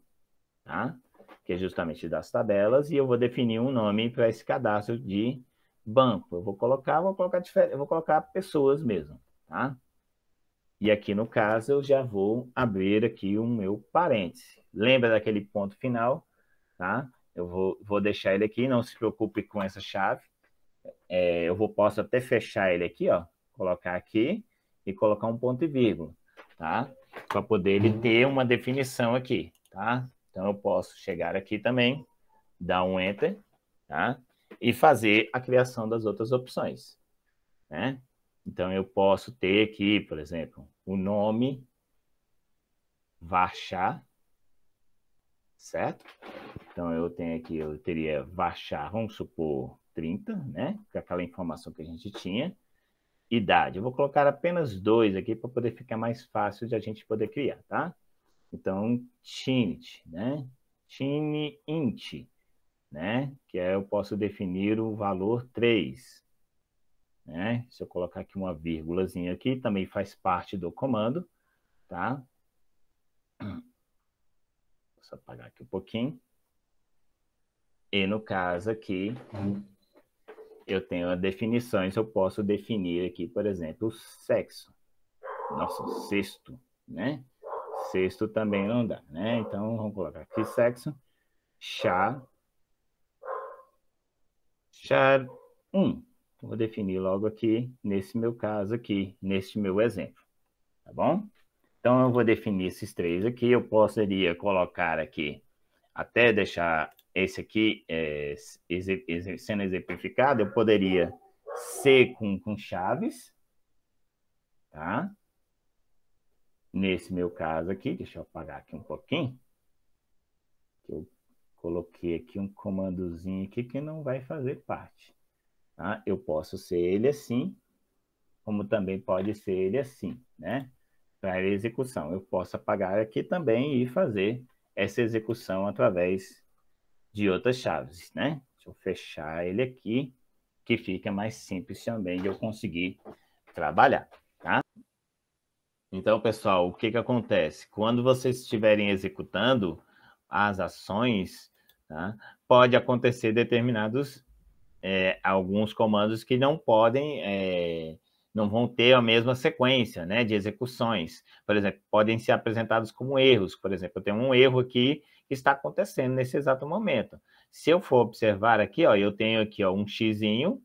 tá? Que é justamente das tabelas, e eu vou definir um nome para esse cadastro de banco. Eu vou colocar pessoas mesmo, tá? E aqui no caso eu já vou abrir aqui o meu parêntese. Lembra daquele ponto final, tá? Eu vou deixar ele aqui, não se preocupe com essa chave. Posso até fechar ele aqui, ó, colocar aqui e colocar um ponto e vírgula, tá? Para poder ele ter uma definição aqui, tá? Então eu posso chegar aqui também, dar um enter, tá? E fazer a criação das outras opções, né? Então eu posso ter aqui, por exemplo, o nome varchar, certo? Então eu tenho aqui, eu teria varchar, vamos supor, 30, né? Com aquela informação que a gente tinha. Idade, eu vou colocar apenas 2 aqui para poder ficar mais fácil de a gente poder criar, tá? Então, Tint, né? Int, né? Que eu posso definir o valor 3, né? Se eu colocar aqui uma vírgulazinha aqui, também faz parte do comando, tá? Vou só apagar aqui um pouquinho. E no caso aqui, eu tenho as definições, eu posso definir aqui, por exemplo, o sexo. Nossa, sexto, né? Sexto também não dá, né? Então, vamos colocar aqui sexo, char 1. Vou definir logo aqui, nesse meu caso aqui, neste meu exemplo, tá bom? Então, eu vou definir esses 3 aqui, eu poderia colocar aqui, até deixar esse aqui sendo exemplificado, eu poderia ser com chaves, tá? Nesse meu caso aqui, deixa eu apagar aqui um pouquinho, eu coloquei aqui um comandozinho aqui que não vai fazer parte, tá? Eu posso ser ele assim, como também pode ser ele assim, né? Para execução. Eu posso apagar aqui também e fazer essa execução através de outras chaves, né? Deixa eu fechar ele aqui, que fica mais simples também de eu conseguir trabalhar, tá? Então, pessoal, o que que acontece? Quando vocês estiverem executando as ações, tá? Pode acontecer determinados alguns comandos que não podem, não vão ter a mesma sequência, né, de execuções. Por exemplo, podem ser apresentados como erros. Por exemplo, eu tenho um erro aqui que está acontecendo nesse exato momento. Se eu for observar aqui, ó, eu tenho aqui, ó, um xizinho.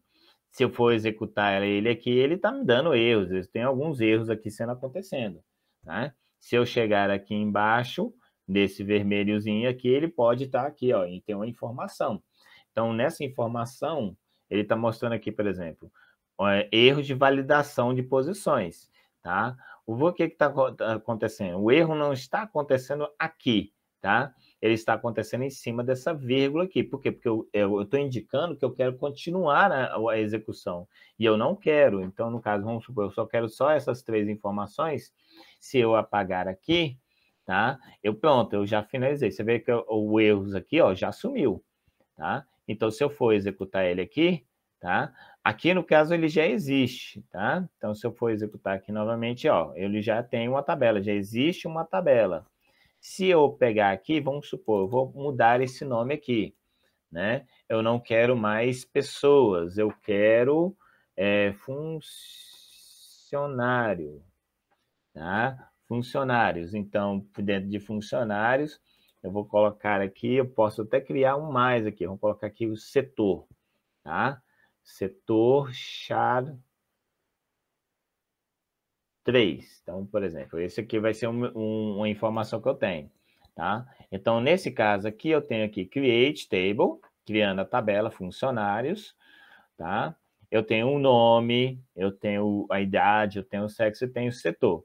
Se eu for executar ele aqui, ele está me dando erros. Tem alguns erros aqui sendo acontecendo, tá? Se eu chegar aqui embaixo, desse vermelhozinho aqui, ele pode estar aqui, ó, e tem uma informação. Então, nessa informação, ele está mostrando aqui, por exemplo, erros de validação de posições, tá? O que está acontecendo? O erro não está acontecendo aqui, tá? Ele está acontecendo em cima dessa vírgula aqui. Por quê? Porque eu estou indicando que eu quero continuar a execução. E eu não quero. Então, no caso, vamos supor, eu só quero só essas 3 informações. Se eu apagar aqui, tá? Pronto, eu já finalizei. Você vê que o erros aqui, ó, já sumiu, tá? Então, se eu for executar ele aqui, tá? Aqui, no caso, ele já existe, tá? Então, se eu for executar aqui novamente, ó, ele já tem uma tabela, já existe uma tabela. Se eu pegar aqui, vamos supor, eu vou mudar esse nome aqui, né? Eu não quero mais pessoas, eu quero funcionário, tá? Funcionários. Então, dentro de funcionários, eu vou colocar aqui, eu posso até criar um mais aqui, vamos colocar aqui o setor, tá? Setor char 3. Então, por exemplo, esse aqui vai ser uma informação que eu tenho, tá? Então, nesse caso aqui, eu tenho aqui create table, criando a tabela funcionários, tá? Eu tenho um nome, eu tenho a idade, eu tenho o sexo e tenho o setor.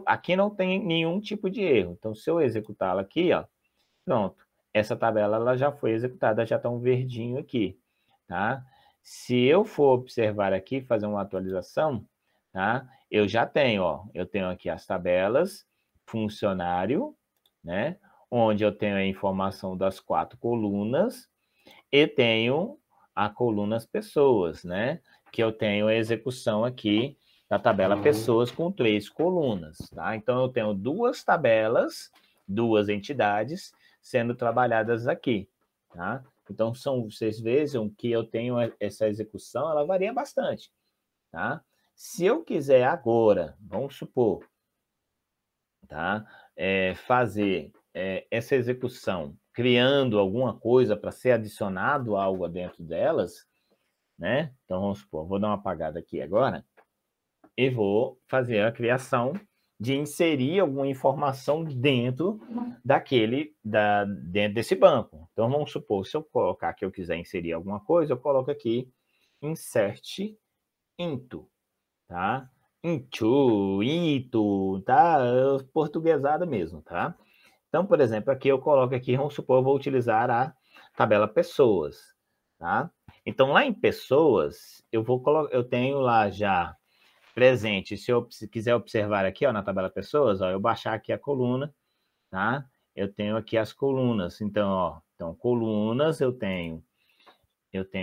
Aqui não tem nenhum tipo de erro. Então, se eu executá-la aqui, ó, pronto. Essa tabela ela já foi executada, já está um verdinho aqui, tá? Se eu for observar aqui, fazer uma atualização, tá? Eu já tenho, ó, eu tenho aqui as tabelas, funcionário, né? Onde eu tenho a informação das 4 colunas e tenho a colunas pessoas, né? Que eu tenho a execução aqui da tabela pessoas com 3 colunas, tá? Então, eu tenho 2 tabelas, 2 entidades sendo trabalhadas aqui, tá? Então, vocês vejam que eu tenho essa execução, ela varia bastante, tá? Se eu quiser agora, vamos supor, tá? Fazer essa execução criando alguma coisa para ser adicionado algo dentro delas, né? Então, vamos supor, vou dar uma apagada aqui agora e vou fazer a criação de inserir alguma informação dentro dentro desse banco. Então, vamos supor, se eu colocar que eu quiser inserir alguma coisa, eu coloco aqui insert into, tá? Into, tá? Portuguesada mesmo, tá? Então, por exemplo, aqui eu coloco aqui, vamos supor, eu vou utilizar a tabela pessoas, tá? Então, lá em pessoas, eu tenho lá já presente, se eu quiser observar aqui, ó, na tabela pessoas, ó, eu baixar aqui a coluna, tá? Eu tenho aqui as colunas. Então, ó, colunas eu tenho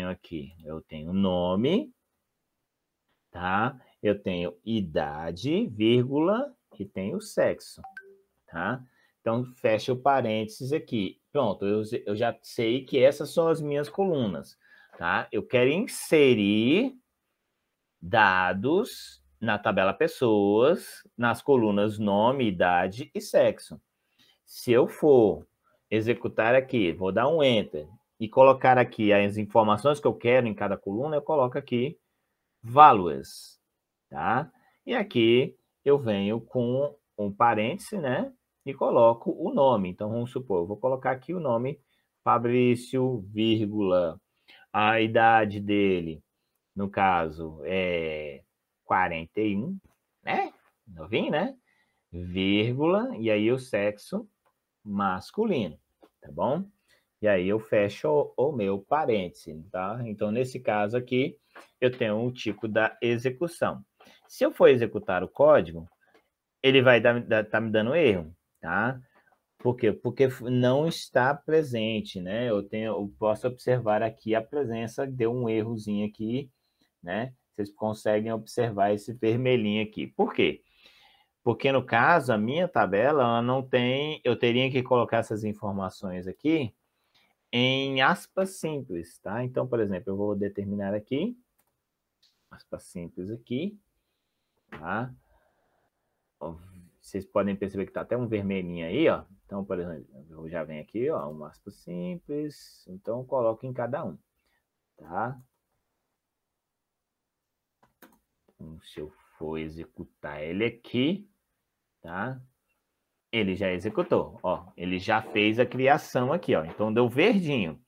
aqui, eu tenho nome, tá? Eu tenho idade, vírgula, e tenho sexo, tá? Então, fecha o parênteses aqui. Pronto, eu já sei que essas são as minhas colunas, tá? Eu quero inserir dados na tabela pessoas, nas colunas nome, idade e sexo. Se eu for executar aqui, vou dar um Enter e colocar aqui as informações que eu quero em cada coluna, eu coloco aqui values, tá? E aqui eu venho com um parêntese, né? E coloco o nome. Então, vamos supor, eu vou colocar aqui o nome Fabrício, vírgula, a idade dele, no caso, é 41, né? Novinho, né? Vírgula, e aí o sexo masculino, tá bom? E aí eu fecho o meu parêntese, tá? Então, nesse caso aqui, eu tenho um tipo da execução. Se eu for executar o código, ele vai tá me dando erro, tá? Por quê? Porque não está presente, né? Eu posso observar aqui a presença, deu um errozinho aqui, né? Vocês conseguem observar esse vermelhinho aqui. Por quê? Porque, no caso, a minha tabela, ela não tem... Eu teria que colocar essas informações aqui em aspas simples, tá? Então, por exemplo, eu vou determinar aqui, aspas simples aqui, tá? Ó, vocês podem perceber que tá até um vermelhinho aí, ó. Então, por exemplo, eu já venho aqui, ó, uma aspas simples, então eu coloco em cada um, tá? Então, se eu for executar ele aqui, tá? Ele já executou, ó. Ele já fez a criação aqui, ó. Então, deu verdinho,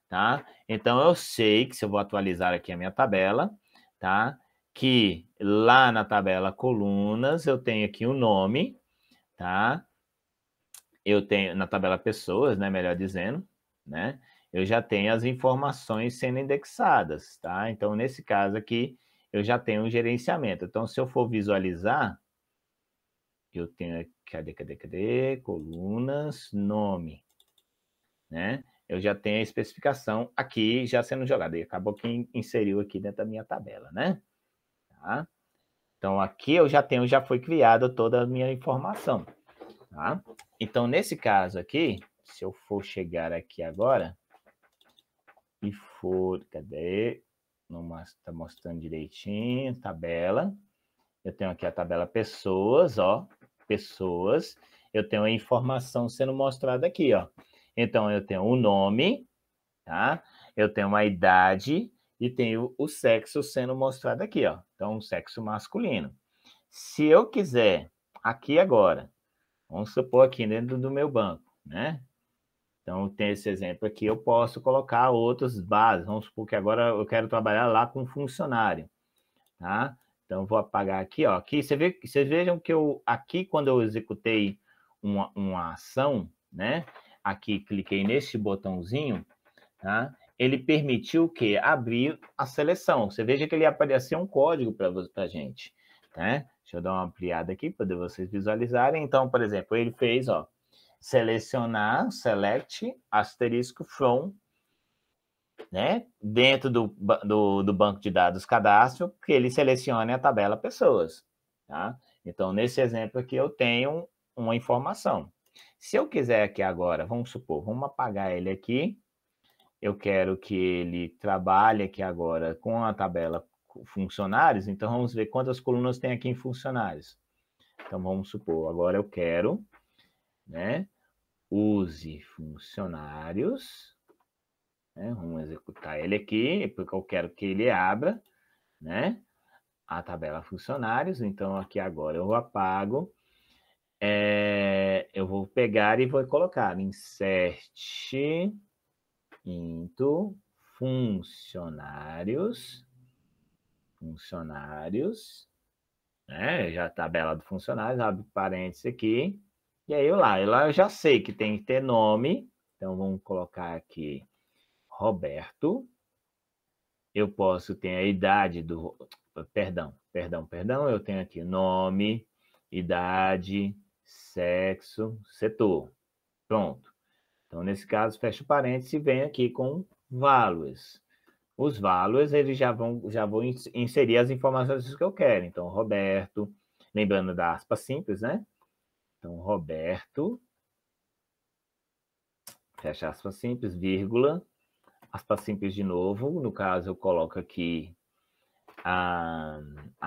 tá? Então, eu sei que se eu vou atualizar aqui a minha tabela, tá? Que lá na tabela colunas, eu tenho aqui o nome, tá? Eu tenho na tabela pessoas, né? Melhor dizendo, né? Eu já tenho as informações sendo indexadas, tá? Então, nesse caso aqui, eu já tenho um gerenciamento. Então, se eu for visualizar, eu tenho, cadê? Colunas, nome, né? Eu já tenho a especificação aqui já sendo jogada. E acabou que inseriu aqui dentro da minha tabela, né? Tá? Então, aqui eu já foi criada toda a minha informação, tá? Então, nesse caso aqui, se eu for chegar aqui agora e for, cadê? Não está mostrando direitinho, tabela. Eu tenho aqui a tabela pessoas, ó, pessoas. Eu tenho a informação sendo mostrada aqui, ó. Então, eu tenho o nome, tá? Eu tenho a idade e tenho o sexo sendo mostrado aqui, ó. Então, o sexo masculino. Se eu quiser, aqui agora, vamos supor aqui dentro do meu banco, né? Então, tem esse exemplo aqui, eu posso colocar outros bases. Vamos supor que agora eu quero trabalhar lá com funcionário, tá? Então, vou apagar aqui, ó. Aqui, vocês vejam que aqui, quando eu executei uma ação, né? Aqui, cliquei nesse botãozinho, tá? Ele permitiu o quê? Abrir a seleção. Você veja que ele apareceu um código para a gente, né? Deixa eu dar uma ampliada aqui para vocês visualizarem. Então, por exemplo, ele fez, ó, selecionar, select, asterisco from, né? Dentro do banco de dados cadastro, que ele selecione a tabela pessoas, tá? Então, nesse exemplo aqui, eu tenho uma informação. Se eu quiser aqui agora, vamos supor, vamos apagar ele aqui, eu quero que ele trabalhe aqui agora com a tabela funcionários, então vamos ver quantas colunas tem aqui em funcionários. Então, vamos supor, agora eu quero, né, use funcionários, né, vamos executar ele aqui, porque eu quero que ele abra, né, a tabela funcionários, então aqui agora eu apago, eu vou pegar e vou colocar insert into funcionários, né? Já a tabela do funcionário, abre parênteses aqui, e aí lá eu já sei que tem que ter nome, então vamos colocar aqui Roberto, eu posso ter a idade do, perdão, eu tenho aqui nome, idade, sexo, setor, pronto. Então, nesse caso, fecho parênteses e venho aqui com values. Os values, eles já vão inserir as informações que eu quero. Então, Roberto, lembrando da aspa simples, né? Então, Roberto, fecha aspas simples, vírgula, aspas simples de novo. No caso, eu coloco aqui a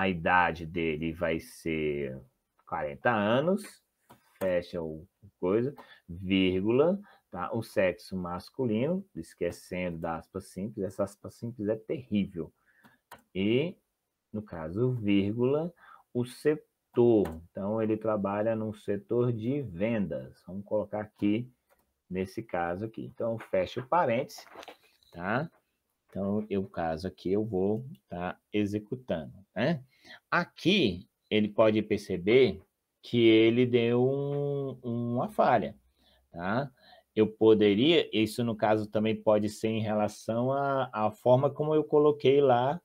idade dele vai ser 40 anos, fecha o coisa, vírgula, tá? O sexo masculino, esquecendo da aspa simples, essa aspa simples é terrível. E, no caso, vírgula, o setor. Então, ele trabalha no setor de vendas. Vamos colocar aqui, nesse caso aqui. Então, fecha o parênteses, tá? Então, o caso aqui, eu vou estar executando, né? Aqui, ele pode perceber que ele deu uma falha, tá? Eu poderia, isso no caso também pode ser em relação à forma como eu coloquei lá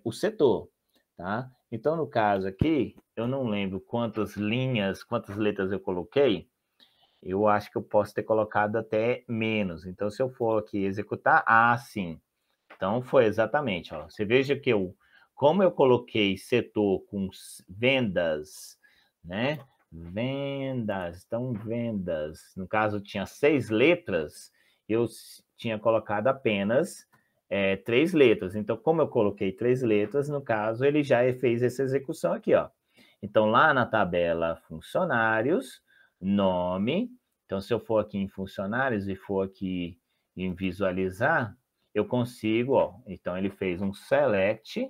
o setor, tá? Então, no caso aqui, eu não lembro quantas linhas, quantas letras eu coloquei, eu acho que eu posso ter colocado até menos. Então, se eu for aqui executar, sim. Então, foi exatamente, ó. Você veja que como eu coloquei setor com vendas, né? Vendas, então vendas, no caso tinha 6 letras, eu tinha colocado apenas 3 letras. Então, como eu coloquei 3 letras, no caso, ele já fez essa execução aqui, ó. Então, lá na tabela funcionários, nome. Então, se eu for aqui em funcionários e for aqui em visualizar, eu consigo, ó. Então, ele fez um select,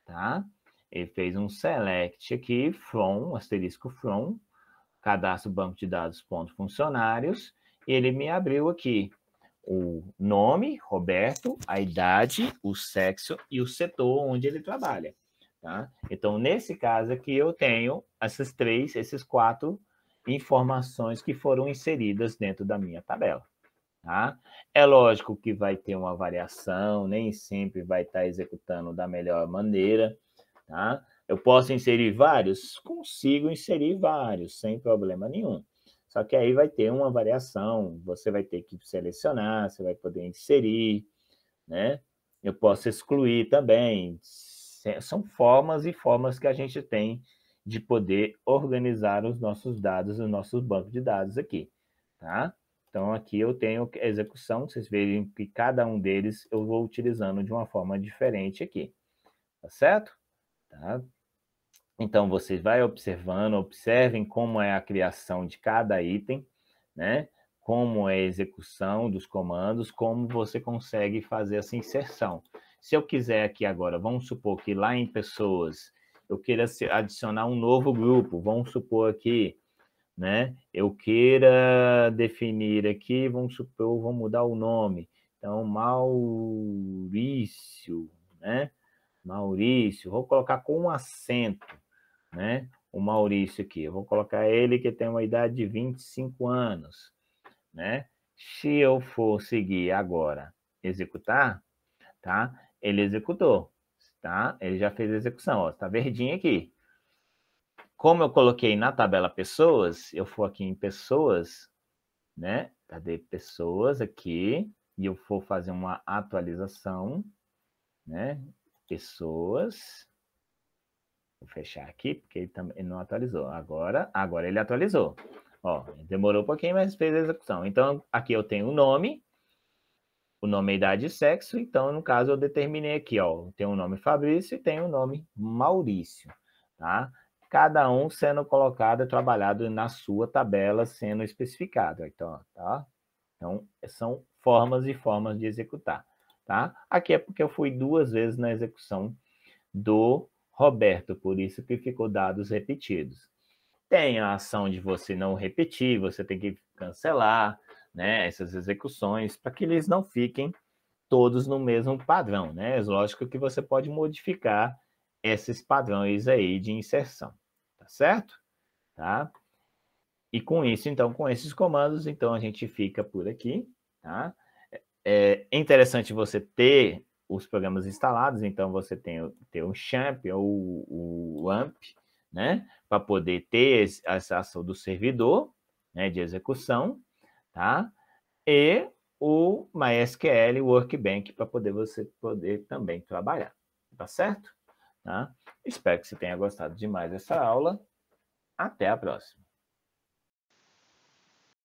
tá? Ele fez um select aqui, from, asterisco from, cadastro banco de dados, ponto funcionários, e ele me abriu aqui o nome, Roberto, a idade, o sexo e o setor onde ele trabalha. Tá? Então, nesse caso aqui, eu tenho esses 4 informações que foram inseridas dentro da minha tabela. Tá? É lógico que vai ter uma variação, nem sempre vai estar executando da melhor maneira. Tá? Eu posso inserir vários? Consigo inserir vários, sem problema nenhum. Só que aí vai ter uma variação, você vai ter que selecionar, você vai poder inserir, né? Eu posso excluir também. São formas e formas que a gente tem de poder organizar os nossos dados, os nossos bancos de dados aqui, tá? Então, aqui eu tenho a execução, vocês verem que cada um deles eu vou utilizando de uma forma diferente aqui, tá certo? Tá? Então, você vai observando, observem como é a criação de cada item, né? Como é a execução dos comandos, como você consegue fazer essa inserção. Se eu quiser aqui agora, vamos supor que lá em pessoas, eu queira adicionar um novo grupo, vamos supor aqui, né? Eu queira definir aqui, vamos supor, vou mudar o nome. Então, Maurício, né? Maurício, vou colocar com um acento, né? O Maurício aqui, eu vou colocar ele que tem uma idade de 25 anos, né? Se eu for seguir agora, executar, tá? Ele executou, tá? Ele já fez a execução, ó, tá verdinho aqui. Como eu coloquei na tabela pessoas, eu for aqui em pessoas, né? Cadê pessoas aqui? E eu for fazer uma atualização, né? Pessoas. Vou fechar aqui, porque ele não atualizou. Agora ele atualizou. Ó, demorou um pouquinho, mas fez a execução. Então, aqui eu tenho o nome, idade e sexo. Então, no caso, eu determinei aqui, ó, tem o nome Fabrício e tem o nome Maurício, tá? Cada um sendo colocado, trabalhado na sua tabela, sendo especificado. Então, tá? Então, são formas e formas de executar, tá? Aqui é porque eu fui 2 vezes na execução do Roberto, por isso que ficou dados repetidos. Tem a ação de você não repetir, você tem que cancelar, né, essas execuções, para que eles não fiquem todos no mesmo padrão, né? É lógico que você pode modificar esses padrões aí de inserção, tá certo? Tá? E com isso, então, com esses comandos, então a gente fica por aqui, tá? É interessante você ter os programas instalados, então você tem o Champ ou o AMP, né? Para poder ter essa ação do servidor, né? De execução, tá? E o MySQL Workbench para você poder também trabalhar, tá certo? Tá? Espero que você tenha gostado demais dessa aula. Até a próxima.